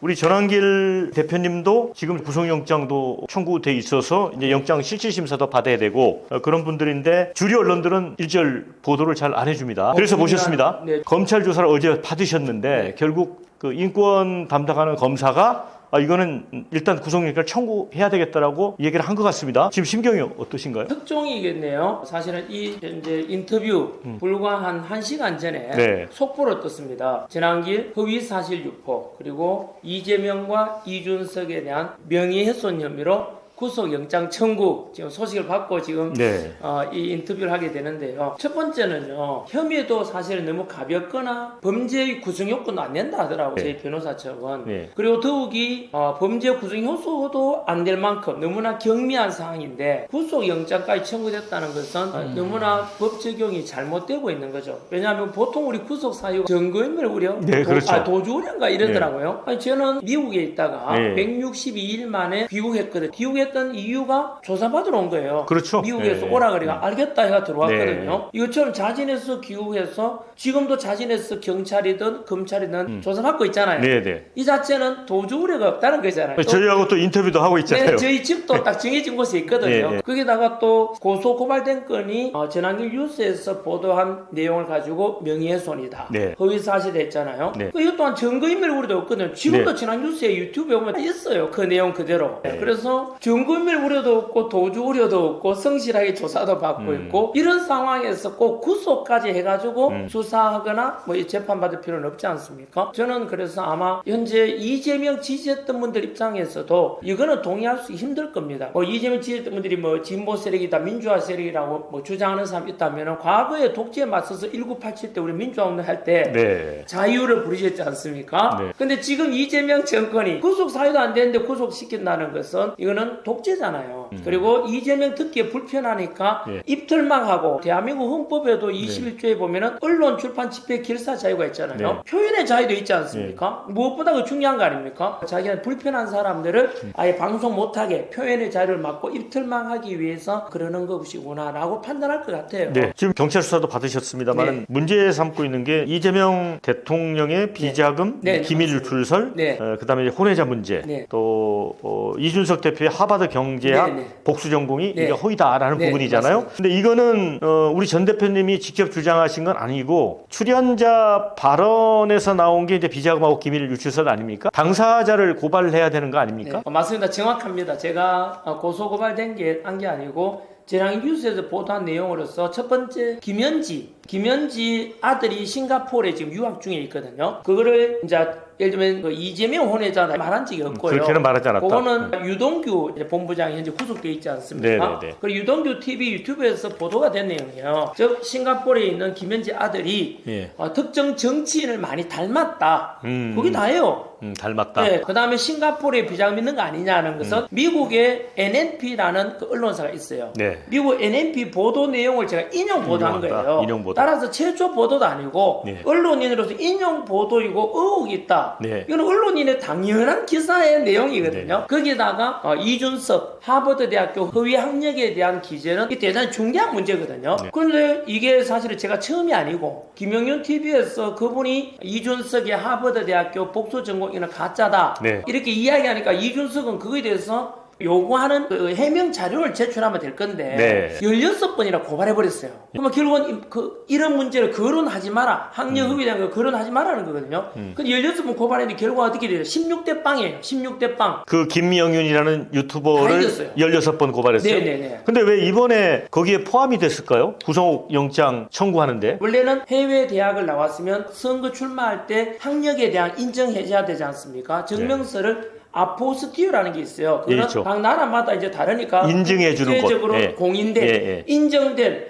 우리 전환길 대표님도 지금 구속영장도 청구돼 있어서 이제 영장 실질심사도 받아야 되고 그런 분들인데 주류 언론들은 일절 보도를 잘 안 해줍니다. 그래서 모셨습니다. 네. 검찰 조사를 어제 받으셨는데 네. 결국 그 인권 담당하는 검사가 이거는 일단 구속영장을 청구해야 되겠다라고 얘기를 한 것 같습니다. 지금 심경이 어떠신가요? 특종이겠네요. 사실은 이 현재 인터뷰 불과 한 1시간 전에 네. 속보를 떴습니다. 전환길 허위사실 유포 그리고 이재명과 이준석에 대한 명예훼손 혐의로 구속영장 청구 지금 소식을 받고 지금 네. 이 인터뷰를 하게 되는데요. 첫 번째는요. 혐의도 사실 너무 가볍거나 범죄의 구성 요건도 안 된다 하더라고요. 네. 제 변호사 측은. 네. 그리고 더욱이 범죄 구성 요소도 안 될 만큼 너무나 경미한 상황인데 구속영장까지 청구됐다는 것은 너무나 법 적용이 잘못되고 있는 거죠. 왜냐하면 보통 우리 구속 사유가 증거인멸 우려, 네, 그렇죠. 도주 우려인가 이러더라고요. 아니, 저는 미국에 있다가 네. 162일 만에 귀국했거든요. 귀국했던 이유가 조사받으러 온 거예요. 그렇죠. 미국에서 네. 오라 그래가 알겠다 해가 들어왔거든요. 네. 이것처럼 자진해서 귀국해서 지금도 자진해서 경찰이든 검찰이든 조사받고 있잖아요. 네네. 이 자체는 도주 우려가 없다는 거잖아요. 저희하고 또 인터뷰도 하고 있잖아요. 네, 저희 집도 딱 정해진 곳에 있거든요. 네. 거기다가 또 고소 고발된 건이 전환길 뉴스에서 보도한 내용을 가지고 명예훼손이다. 네. 허위사실이 했잖아요. 네. 이것 또한 증거인멸 우려도 없거든요. 지금도 네. 전환 뉴스에 유튜브에 보면 있어요. 그 내용 그대로. 네. 그래서 증거인멸 우려도 없고 도주 우려도 없고 성실하게 조사도 받고 있고 이런 상황에서 꼭 구속까지 해가지고 수사하거나 뭐 재판받을 필요는 없지 않습니까? 저는 그래서 아마 현재 이재명 지지했던 분들 입장에서도 이거는 동의할 수 힘들 겁니다. 뭐 이재명 지지했던 분들이 뭐 진보 세력이다 민주화 세력이라고 뭐 주장하는 사람 있다면 과거에 독재에 맞서서 1987 때 우리 민주화 운동 할때 네. 자유를 부르셨지 않습니까? 네. 근데 지금 이재명 정권이 구속 사유도 안 되는데 구속시킨다는 것은 이거는 독재잖아요. 그리고 이재명 듣기에 불편하니까 네. 입틀막하고 대한민국 헌법에도 21조에 보면은 언론 출판 집회 길사 자유가 있잖아요. 네. 표현의 자유도 있지 않습니까? 무엇보다 그 중요한 거 아닙니까? 자기가 불편한 사람들을 아예 방송 못하게 표현의 자유를 막고 입틀막하기 위해서 그러는 것이구나라고 판단할 것 같아요. 네, 지금 경찰 수사도 받으셨습니다만 네. 문제 삼고 있는 게 이재명 대통령의 비자금, 네. 기밀 맞습니다. 유출설, 네. 그다음에 이제 혼외자 문제, 네. 또 이준석 대표의 하버드 경제학 네, 네. 복수 전공이 네. 이게 허위다라는 네, 부분이잖아요. 맞습니다. 근데 이거는 우리 전 대표님이 직접 주장하신 건 아니고 출연자 발언에서 나온 게 이제 비자금하고 기밀 유출설 아닙니까? 당사자를 고발해야 되는 거 아닙니까? 네, 맞습니다. 정확합니다. 제가 고소 고발된 게 한 게 아니고 재랑 뉴스에서 보도한 내용으로서 첫 번째 김현지 아들이 싱가포르에 지금 유학 중에 있거든요. 그거를 이제 예를 들면 그 이재명 혼외자 말한 적이 없고요. 그렇게는 말하지 않았다. 그거는 유동규 본부장이 현재 구속돼 있지 않습니까? 네네네. 그리고 유동규 TV 유튜브에서 보도가 된 내용이에요. 즉 싱가포르에 있는 김현지 아들이 예. 특정 정치인을 많이 닮았다. 그게 다예요. 닮았다. 네, 그 다음에 싱가포르에 비자금 있는 거 아니냐는 것은 미국의 NNP라는 그 언론사가 있어요. 네. 미국 NNP 보도 내용을 제가 인용 보도한 인용한다. 거예요. 인용 보도. 따라서 최초 보도도 아니고 네. 언론인으로서 인용 보도이고 의혹이 있다. 네. 이건 언론인의 당연한 기사의 내용이거든요. 네. 거기다가 이준석 하버드대학교 허위 학력에 대한 기재는 이게 대단히 중대한 문제거든요. 네. 그런데 이게 사실은 제가 처음이 아니고 김영윤 TV에서 그분이 이준석의 하버드대학교 복수 전공이는 가짜다. 네. 이렇게 이야기하니까 이준석은 그거에 대해서 요구하는 그 해명 자료를 제출하면 될 건데 네. 16번이나 고발해버렸어요. 그러면 결국은 이런 문제를 거론하지 마라. 학력 흡입에 대한 거 거론하지 마라는 거거든요. 근데 16번 고발했는데 결과가 어떻게 돼요? 16대 빵이에요. 16대 빵. 그 김명윤이라는 다 유튜버를 이겼어요. 16번 고발했어요. 네네네. 근데 왜 이번에 거기에 포함이 됐을까요? 구속영장 청구하는데. 원래는 해외 대학을 나왔으면 선거 출마할 때 학력에 대한 인정 해제해야 되지 않습니까? 증명서를 아포스티오라는 게 있어요. 그거는 있죠. 각 나라마다 이제 다르니까 인증해 주는 것. 국제적으로 예. 공인된 예. 인정된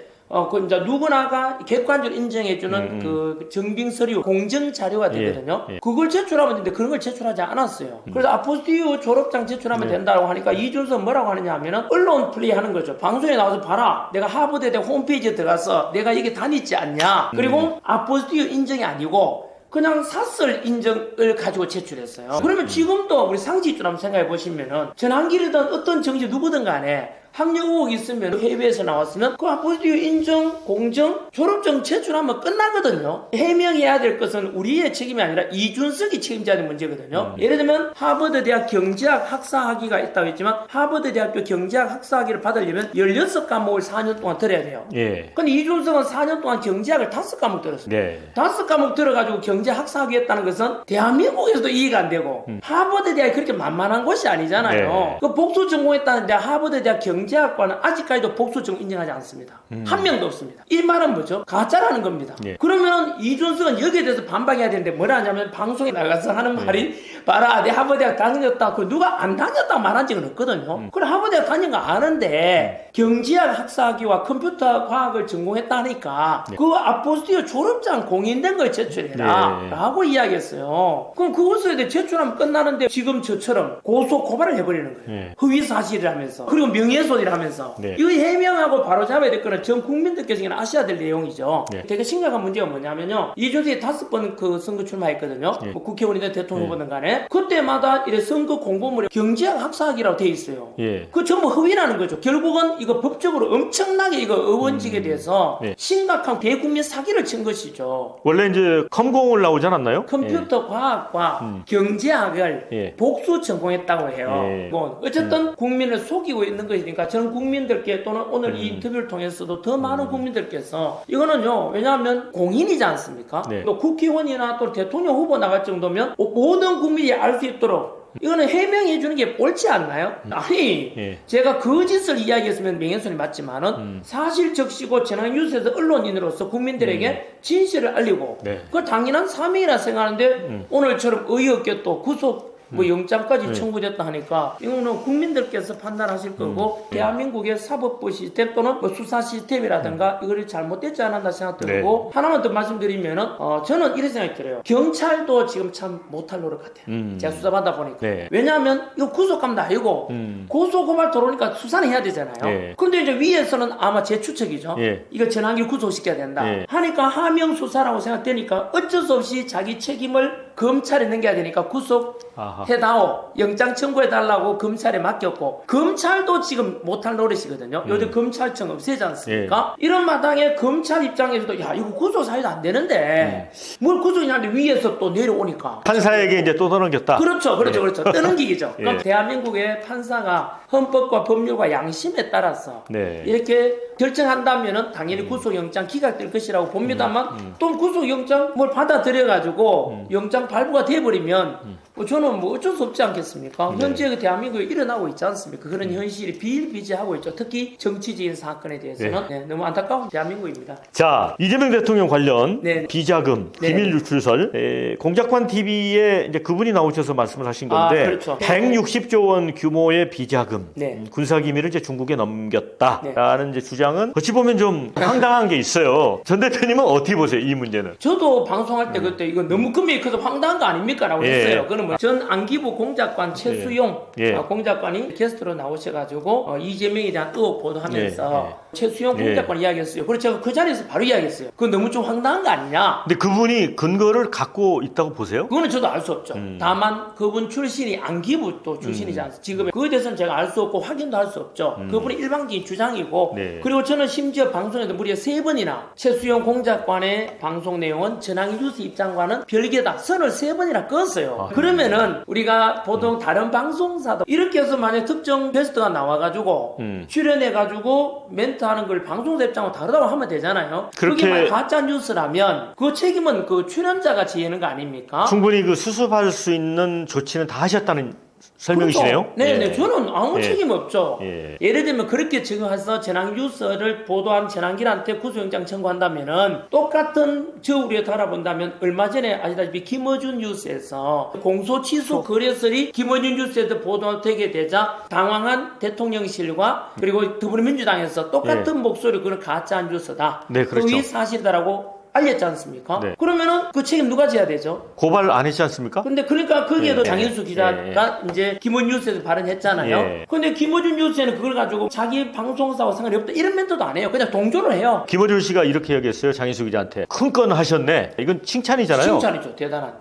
그 이제 누구나가 객관적으로 인정해주는 그 증빙 서류, 공정 자료가 되거든요. 예. 그걸 제출하면 되는데 그런 걸 제출하지 않았어요. 그래서 아포스티오 졸업장 제출하면 된다고 하니까 이준석 뭐라고 하느냐 하면은 언론 플레이하는 거죠. 방송에 나와서 봐라. 내가 하버드대 홈페이지에 들어가서 내가 이게 다녔지 않냐. 그리고 아포스티오 인정이 아니고 그냥 사설 인정을 가지고 제출했어요. 그러면 지금도 우리 상식적으로 한번 생각해 보시면은 전환길이든 어떤 정치 누구든 간에 학력 의혹이 있으면 해외에서 나왔으면 그 아포스티오 인정, 공정, 졸업증 제출하면 끝나거든요. 해명해야 될 것은 우리의 책임이 아니라 이준석이 책임져야 될 문제거든요. 예를 들면 하버드 대학 경제학 학사학위가 있다고 했지만 하버드 대학교 경제학 학사학위를 받으려면 16과목을 4년 동안 들어야 돼요. 예. 근데 이준석은 4년 동안 경제학을 5과목 들었어요. 네. 5과목 들어가지고 경제 학사학위 했다는 것은 대한민국에서도 이해가 안 되고 하버드 대학이 그렇게 만만한 곳이 아니잖아요. 네. 그 복수 전공했다는데 하버드 대학 경제학과는 아직까지도 복수 전공 인정하지 않습니다. 한 명도 없습니다. 이 말은 뭐죠? 가짜라는 겁니다. 네. 그러면 이준석은 여기에 대해서 반박해야 되는데 뭐라 하냐면 방송에 나가서 하는 말이 봐라 내 하버드 대학 다녔다. 그 누가 안 다녔다고 말한 적은 없거든요. 그래 하버드 대학 다닌 거 아는데 경제학 학사학위와 컴퓨터 과학을 전공했다니까 그 아포스티오 졸업장 공인된 걸 제출해라 라고 이야기했어요. 그럼 그것에 대해 제출하면 끝나는데 지금 저처럼 고소 고발을 해버리는 거예요. 허위 사실이라면서 그리고 명예훼손이라면서 이거 해명하고 바로잡아야 될 거는 전 국민들께서 아셔야 될 내용이죠. 되게 심각한 문제가 뭐냐면요. 이준석이 5번 그 선거 출마했거든요. 뭐 국회의원이든 대통령 후보든 간에 그때마다 이래 선거 공보물에 경제학 학사학위라고 돼 있어요. 그 전부 허위라는 거죠. 결국은 이거 법적으로 엄청나게 이거 의원직에 대해서 심각한 대국민 사기를 친 것이죠. 원래 이제 컴공을 나오지 않았나요? 컴퓨터 과학과 경제학을 복수 전공했다고 해요. 뭐 어쨌든 국민을 속이고 있는 것이니까 저는 국민들께 또는 오늘 이 인터뷰를 통해서도 더 많은 국민들께서 이거는요. 왜냐하면 공인이지 않습니까? 또 국회의원이나 또 대통령 후보 나갈 정도면 모든 국민이 알 수 있도록 이거는 해명해 주는 게 옳지 않나요? 아니 제가 거짓을 이야기했으면 명예훼손이 맞지만은 사실 적시고 전화 뉴스에서 언론인으로서 국민들에게 진실을 알리고 그걸 당연한 사명이라 생각하는데 오늘처럼 어이없게 또 구속 뭐 영장까지 청구됐다 하니까 이거는 국민들께서 판단하실 거고 대한민국의 사법부 시스템 또는 뭐 수사 시스템이라든가 이거를 잘못됐지 않았나 생각되고 하나만 더 말씀드리면은 저는 이런 생각이 들어요. 경찰도 지금 참 못할 노력 같아요. 제가 수사받다 보니까 왜냐하면 이거 구속감도 아니고 고소고발 들어오니까 수사는 해야 되잖아요. 그런데 이제 위에서는 아마 제 추측이죠. 이거 전환기를 구속시켜야 된다 하니까 하명 수사라고 생각되니까 어쩔 수 없이 자기 책임을 검찰에 넘겨야 되니까 구속해다오 영장 청구해달라고 검찰에 맡겼고 검찰도 지금 못할 노릇이거든요. 요즘 검찰청 없애지 않습니까? 이런 마당에 검찰 입장에서도 야 이거 구속 사유도 안 되는데 뭘 구속이냐는데 위에서 또 내려오니까 판사에게 이제 또 떠넘겼다. 그렇죠. 떠넘기기죠. 그럼 대한민국의 판사가 헌법과 법률과 양심에 따라서 이렇게 결정한다면은 당연히 구속영장 기각될 것이라고 봅니다만 또 구속영장 뭘 받아들여가지고 영장 발부가 돼버리면 저는 뭐 어쩔 수 없지 않겠습니까? 현재 그 대한민국에 일어나고 있지 않습니까? 그런 현실이 비일비재하고 있죠. 특히 정치적인 사건에 대해서는 너무 안타까운 대한민국입니다. 자, 이재명 대통령 관련 비자금, 비밀 유출설, 공작관 TV에 이제 그분이 나오셔서 말씀을 하신 건데, 그렇죠. 160조 원 규모의 비자금, 군사 기밀을 이제 중국에 넘겼다라는 이제 주장은 어찌 보면 좀 황당한 게 있어요. 전 대표님은 어떻게 보세요, 이 문제는? 저도 방송할 때 그때 이거 너무 금액이 커서 황당한 거 아닙니까? 라고 했어요. 그는 뭐 전 안기부 공작관 최수용 공작관이 게스트로 나오셔가지고 이재명에 대한 의혹 보도하면서 최수용 공작관 이야기했어요. 그래서 제가 그 자리에서 바로 이야기했어요. 그건 너무 좀 황당한 거 아니냐? 근데 그분이 근거를 갖고 있다고 보세요? 그거는 저도 알 수 없죠. 다만 그분 출신이 안기부 또 출신이지 않습니까? 지금 그거에 대해서는 제가 알 수 없고 확인도 할 수 없죠. 그분이 일방적인 주장이고 그리고 저는 심지어 방송에도 무려 3번이나 최수용 공작관의 방송 내용은 전황 뉴스 입장과는 별개다. 선을 3번이나 그었어요. 그러면은 우리가 보통 다른 방송사도 이렇게 해서 만약 특정 게스트가 나와가지고 출연해가지고 멘트하는 걸 방송사 입장하고 다르다고 하면 되잖아요. 그게 만약 가짜 뉴스라면 그 책임은 그 출연자가 지는 거 아닙니까? 충분히 그 수습할 수 있는 조치는 다 하셨다는 설명이시네요? 네네. 저는 아무 책임 없죠. 예를 들면 그렇게 증언해서 전황뉴스를 보도한 전환길한테 구속영장 청구한다면은 똑같은 저우리에 달아본다면 얼마 전에 아시다시피 김어준 뉴스에서 공소취소 거래설이 김어준 뉴스에서 보도되게 되자 당황한 대통령실과 그리고 더불어민주당에서 똑같은 목소리 그건 가짜 뉴스다. 그렇죠. 그게 사실이다라고 알렸지 않습니까? 그러면은 그 책임 누가 져야 되죠? 고발 안 했지 않습니까? 근데 그러니까 거기에도 장인수 기자가 이제 김어준 뉴스에서 발언했잖아요. 근데 김어준 뉴스에는 그걸 가지고 자기 방송사와 상관이 없다 이런 멘트도 안 해요. 그냥 동조를 해요. 김어준 씨가 이렇게 얘기했어요. 장인수 기자한테. 큰 건 하셨네. 이건 칭찬이잖아요. 칭찬이죠. 대단한.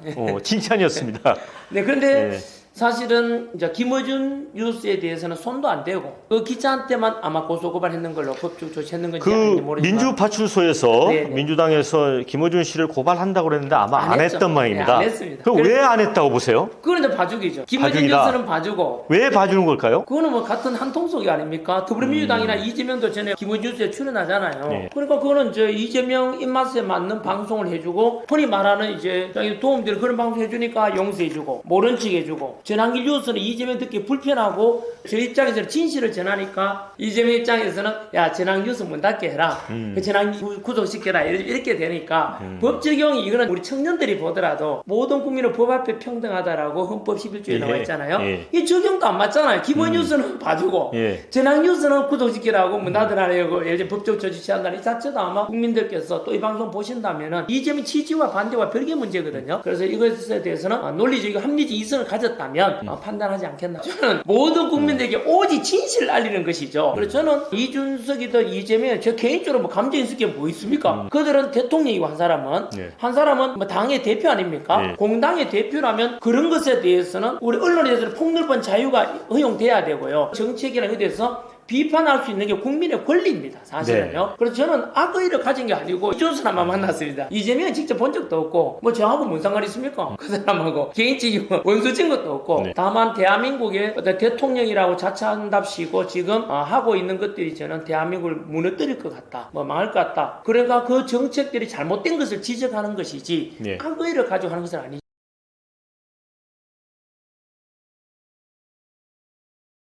칭찬이었습니다. 그런데 사실은 이제 김어준 뉴스에 대해서는 손도 안 대고 그 기자한테만 아마 고소고발했는 걸로 법적 조치했는 건지 아닌지 그 모르지만 민주파출소에서 네네. 민주당에서 김어준 씨를 고발한다고 그랬는데 아마 안 했죠. 했던 모양입니다. 네, 안 했습니다. 그럼 왜 안 했다고 보세요? 그거는 이제 봐주기죠. 김어준 봐주기다. 뉴스는 봐주고 왜 봐주는 걸까요? 그거는 뭐 같은 한 통속이 아닙니까? 더불어민주당이나 이재명도 전에 김어준 뉴스에 출연하잖아요. 네. 그러니까 그거는 이제 이재명 입맛에 맞는 방송을 해주고 흔히 말하는 이제 도움되는 그런 방송 해주니까 용서해주고 모른 척 해주고 전환길 뉴스는 이재명 듣기 불편하고 저 입장에서는 진실을 전하니까 이재명 입장에서는 야 전환길 뉴스 문 닫게 해라. 그 전환길 구속시켜라 이렇게 되니까 법 적용이 이거는 우리 청년들이 보더라도 모든 국민은 법 앞에 평등하다라고 헌법 11조에 나와 있잖아요. 이 적용도 안 맞잖아요. 기본 뉴스는 봐주고 전환 뉴스는 구독시키라고 문 닫으라고 예를 들어 법적 조치 취한다는 이 자체도 아마 국민들께서 또 이 방송 보신다면은 이재명 취지와 반대와 별개 문제거든요. 그래서 이것에 대해서는 논리적이고 합리적 이성을 가졌다면 판단하지 않겠나. 저는 모든 국민들에게 오직 진실을 알리는 것이죠. 그래서 저는 이준석이든 이재명 저 개인적으로 뭐 감정 있을 게 뭐 있습니까? 그들은 대통령이고 한 사람은 뭐 당의 대표 아닙니까? 공당의 대표라면 그런 것에 대해서는 우리 언론에 대해서는 폭넓은 자유가 허용돼야 되고요. 정책이나 이에 대해서 비판할 수 있는 게 국민의 권리입니다. 사실은요. 그래서 저는 악의를 가진 게 아니고 이준석만 만났습니다. 이재명은 직접 본 적도 없고 뭐 저하고 뭔 상관이 있습니까? 그 사람하고 개인적인 원수진 것도 없고 다만 대한민국의 어떤 대통령이라고 자처한답시고 지금 하고 있는 것들이 저는 대한민국을 무너뜨릴 것 같다. 뭐 망할 것 같다. 그러니까 그 정책들이 잘못된 것을 지적하는 것이지 악의를 가지고 하는 것은 아니죠.